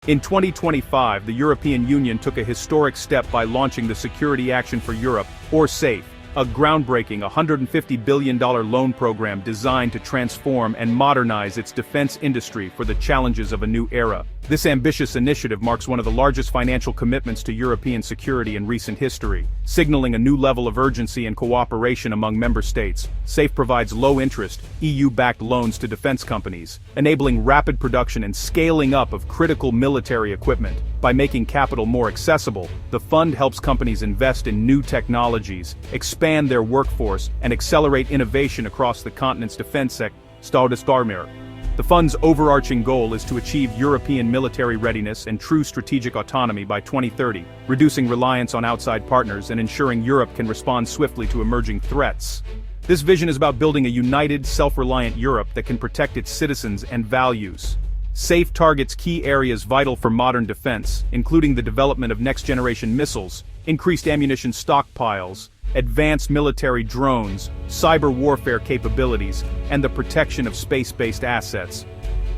In 2025, the European Union took a historic step by launching the Security Action for Europe, or SAFE, a groundbreaking $150 billion loan program designed to transform and modernize its defense industry for the challenges of a new era. This ambitious initiative marks one of the largest financial commitments to European security in recent history, signaling a new level of urgency and cooperation among member states. SAFE provides low-interest, EU-backed loans to defense companies, enabling rapid production and scaling up of critical military equipment. By making capital more accessible, the fund helps companies invest in new technologies, expand their workforce, and accelerate innovation across the continent's defense sector. The fund's overarching goal is to achieve European military readiness and true strategic autonomy by 2030, reducing reliance on outside partners and ensuring Europe can respond swiftly to emerging threats. This vision is about building a united, self-reliant Europe that can protect its citizens and values. SAFE targets key areas vital for modern defense, including the development of next-generation missiles, increased ammunition stockpiles, advanced military drones, cyber warfare capabilities, and the protection of space-based assets.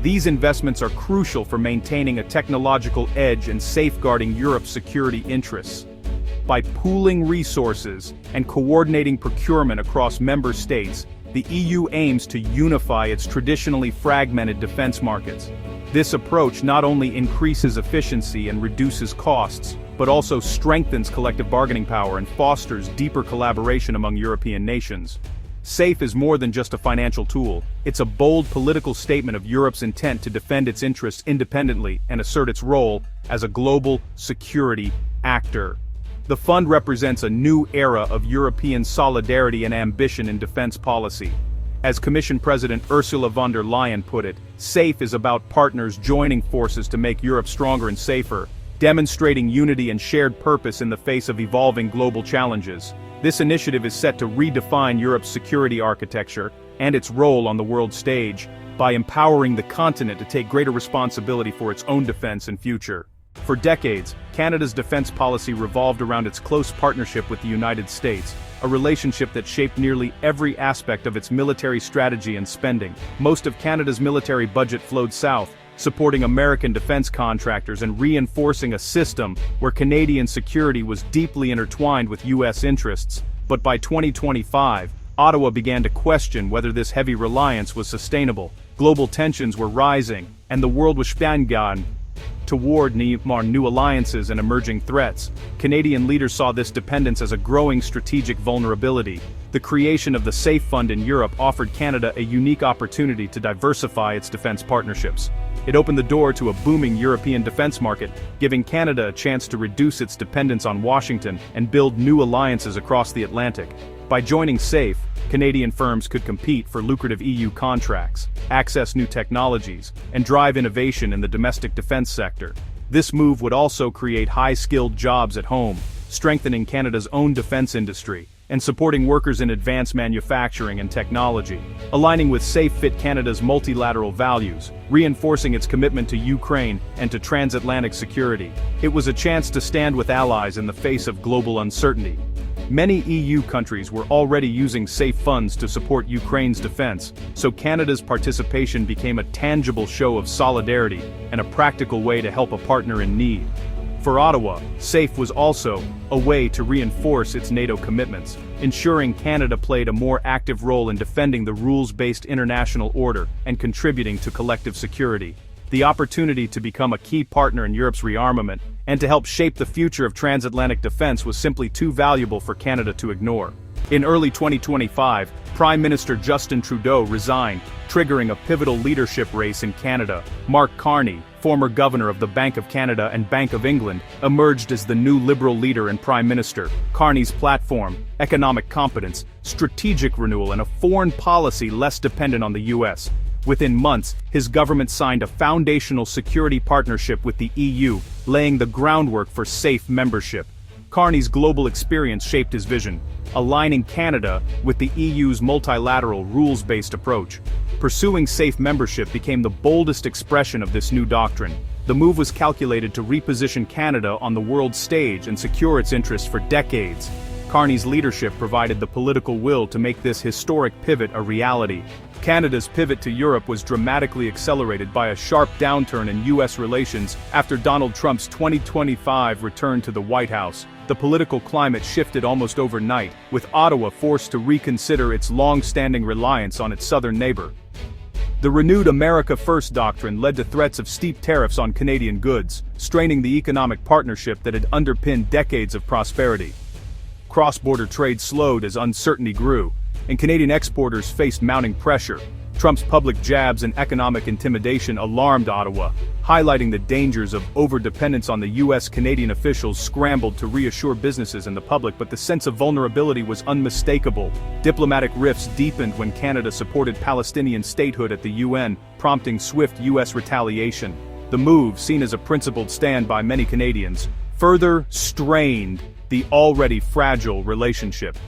These investments are crucial for maintaining a technological edge and safeguarding Europe's security interests. By pooling resources and coordinating procurement across member states, the EU aims to unify its traditionally fragmented defense markets. This approach not only increases efficiency and reduces costs, but also strengthens collective bargaining power and fosters deeper collaboration among European nations. SAFE is more than just a financial tool. It's a bold political statement of Europe's intent to defend its interests independently and assert its role as a global security actor. The fund represents a new era of European solidarity and ambition in defense policy. As Commission President Ursula von der Leyen put it, SAFE is about partners joining forces to make Europe stronger and safer, demonstrating unity and shared purpose in the face of evolving global challenges. This initiative is set to redefine Europe's security architecture and its role on the world stage by empowering the continent to take greater responsibility for its own defense and future. For decades, Canada's defense policy revolved around its close partnership with the United States, a relationship that shaped nearly every aspect of its military strategy and spending. Most of Canada's military budget flowed south, supporting American defense contractors and reinforcing a system where Canadian security was deeply intertwined with U.S. interests. But by 2025, Ottawa began to question whether this heavy reliance was sustainable. Global tensions were rising, and the world was spanning toward new alliances and emerging threats. Canadian leaders saw this dependence as a growing strategic vulnerability. The creation of the SAFE Fund in Europe offered Canada a unique opportunity to diversify its defense partnerships. It opened the door to a booming European defense market, giving Canada a chance to reduce its dependence on Washington and build new alliances across the Atlantic. By joining SAFE, Canadian firms could compete for lucrative EU contracts, access new technologies, and drive innovation in the domestic defense sector. This move would also create high-skilled jobs at home, strengthening Canada's own defense industry, and supporting workers in advanced manufacturing and technology. Aligning with SAFE fit Canada's multilateral values, reinforcing its commitment to Ukraine and to transatlantic security. It was a chance to stand with allies in the face of global uncertainty. Many EU countries were already using SAFE funds to support Ukraine's defense, so Canada's participation became a tangible show of solidarity and a practical way to help a partner in need. For Ottawa, SAFE was also a way to reinforce its NATO commitments, ensuring Canada played a more active role in defending the rules-based international order and contributing to collective security. The opportunity to become a key partner in Europe's rearmament and to help shape the future of transatlantic defense was simply too valuable for Canada to ignore. In early 2025, Prime Minister Justin Trudeau resigned, triggering a pivotal leadership race in Canada. Mark Carney, former governor of the Bank of Canada and Bank of England, emerged as the new Liberal leader and Prime Minister. Carney's platform, economic competence, strategic renewal, and a foreign policy less dependent on the U.S. Within months, his government signed a foundational security partnership with the EU, laying the groundwork for SAFE membership. Carney's global experience shaped his vision, aligning Canada with the EU's multilateral, rules-based approach. Pursuing SAFE membership became the boldest expression of this new doctrine. The move was calculated to reposition Canada on the world stage and secure its interests for decades. Carney's leadership provided the political will to make this historic pivot a reality. Canada's pivot to Europe was dramatically accelerated by a sharp downturn in U.S. relations after Donald Trump's 2025 return to the White House. The political climate shifted almost overnight, with Ottawa forced to reconsider its long-standing reliance on its southern neighbor. The renewed America First doctrine led to threats of steep tariffs on Canadian goods, straining the economic partnership that had underpinned decades of prosperity. Cross-border trade slowed as uncertainty grew, and Canadian exporters faced mounting pressure. Trump's public jabs and economic intimidation alarmed Ottawa, highlighting the dangers of overdependence on the U.S. Canadian officials scrambled to reassure businesses and the public, but the sense of vulnerability was unmistakable. Diplomatic rifts deepened when Canada supported Palestinian statehood at the UN, prompting swift U.S. retaliation. The move, seen as a principled stand by many Canadians, further strained the already fragile relationship.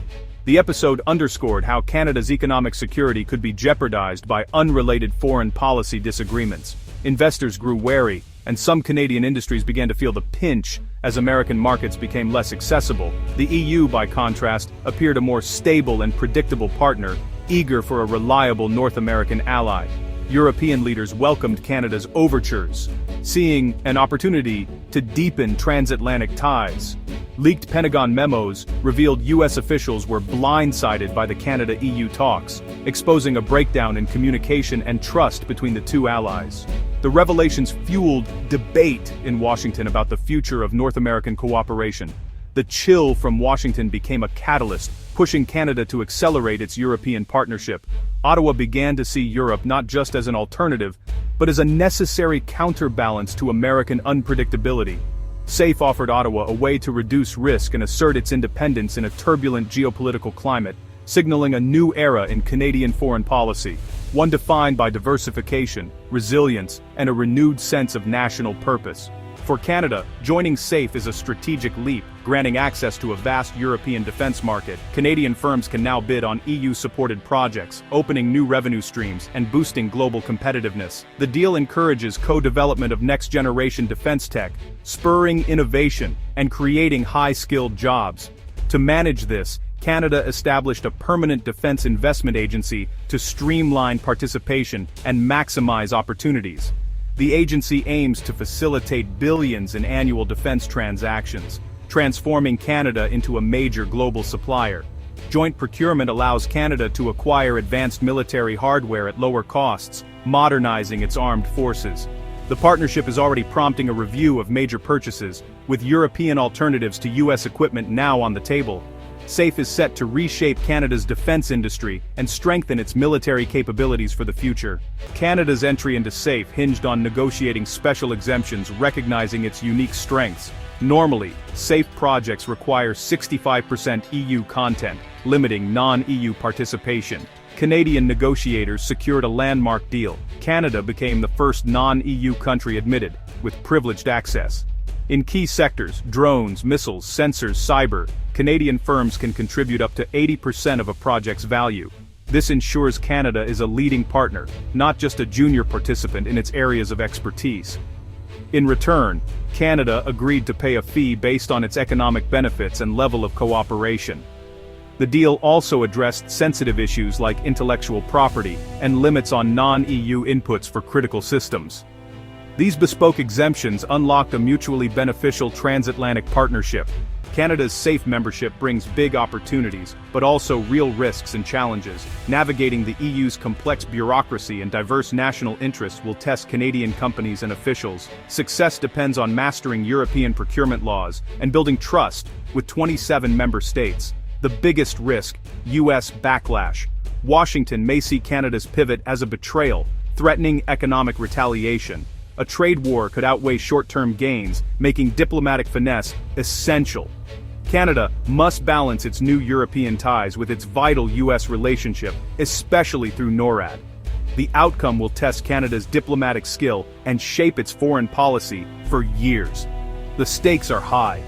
The episode underscored how Canada's economic security could be jeopardized by unrelated foreign policy disagreements. Investors grew wary, and some Canadian industries began to feel the pinch as American markets became less accessible. The EU, by contrast, appeared a more stable and predictable partner, eager for a reliable North American ally. European leaders welcomed Canada's overtures, seeing an opportunity to deepen transatlantic ties. Leaked Pentagon memos revealed U.S. officials were blindsided by the Canada-EU talks, exposing a breakdown in communication and trust between the two allies. The revelations fueled debate in Washington about the future of North American cooperation. The chill from Washington became a catalyst, pushing Canada to accelerate its European partnership. Ottawa began to see Europe not just as an alternative, but as a necessary counterbalance to American unpredictability. SAFE offered Ottawa a way to reduce risk and assert its independence in a turbulent geopolitical climate, signaling a new era in Canadian foreign policy, one defined by diversification, resilience, and a renewed sense of national purpose. For Canada, joining SAFE is a strategic leap, granting access to a vast European defense market. Canadian firms can now bid on EU-supported projects, opening new revenue streams and boosting global competitiveness. The deal encourages co-development of next-generation defense tech, spurring innovation and creating high-skilled jobs. To manage this, Canada established a permanent defense investment agency to streamline participation and maximize opportunities. The agency aims to facilitate billions in annual defense transactions, transforming Canada into a major global supplier. Joint procurement allows Canada to acquire advanced military hardware at lower costs, modernizing its armed forces. The partnership is already prompting a review of major purchases, with European alternatives to U.S. equipment now on the table. SAFE is set to reshape Canada's defense industry and strengthen its military capabilities for the future. Canada's entry into SAFE hinged on negotiating special exemptions recognizing its unique strengths. Normally, SAFE projects require 65% EU content, limiting non-EU participation. Canadian negotiators secured a landmark deal. Canada became the first non-EU country admitted, with privileged access. In key sectors, drones, missiles, sensors, cyber, Canadian firms can contribute up to 80% of a project's value. This ensures Canada is a leading partner, not just a junior participant in its areas of expertise. In return, Canada agreed to pay a fee based on its economic benefits and level of cooperation. The deal also addressed sensitive issues like intellectual property and limits on non-EU inputs for critical systems. These bespoke exemptions unlocked a mutually beneficial transatlantic partnership. Canada's SAFE membership brings big opportunities, but also real risks and challenges. Navigating the EU's complex bureaucracy and diverse national interests will test Canadian companies and officials. Success depends on mastering European procurement laws and building trust with 27 member states. The biggest risk, U.S. backlash. Washington may see Canada's pivot as a betrayal, threatening economic retaliation. A trade war could outweigh short-term gains, making diplomatic finesse essential. Canada must balance its new European ties with its vital U.S. relationship, especially through NORAD. The outcome will test Canada's diplomatic skill and shape its foreign policy for years. The stakes are high,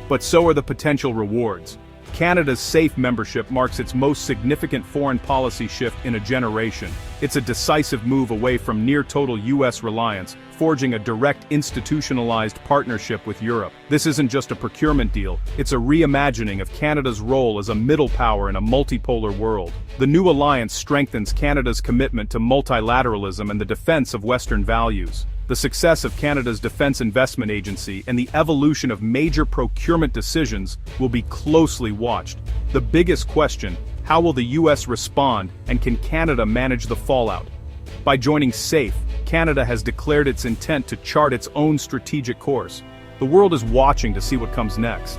but so are the potential rewards. Canada's SAFE membership marks its most significant foreign policy shift in a generation. It's a decisive move away from near-total US reliance, forging a direct institutionalized partnership with Europe. This isn't just a procurement deal, it's a reimagining of Canada's role as a middle power in a multipolar world. The new alliance strengthens Canada's commitment to multilateralism and the defense of Western values. The success of Canada's Defence Investment Agency and the evolution of major procurement decisions will be closely watched. The biggest question: how will the US respond, and can Canada manage the fallout? By joining SAFE, Canada has declared its intent to chart its own strategic course. The world is watching to see what comes next.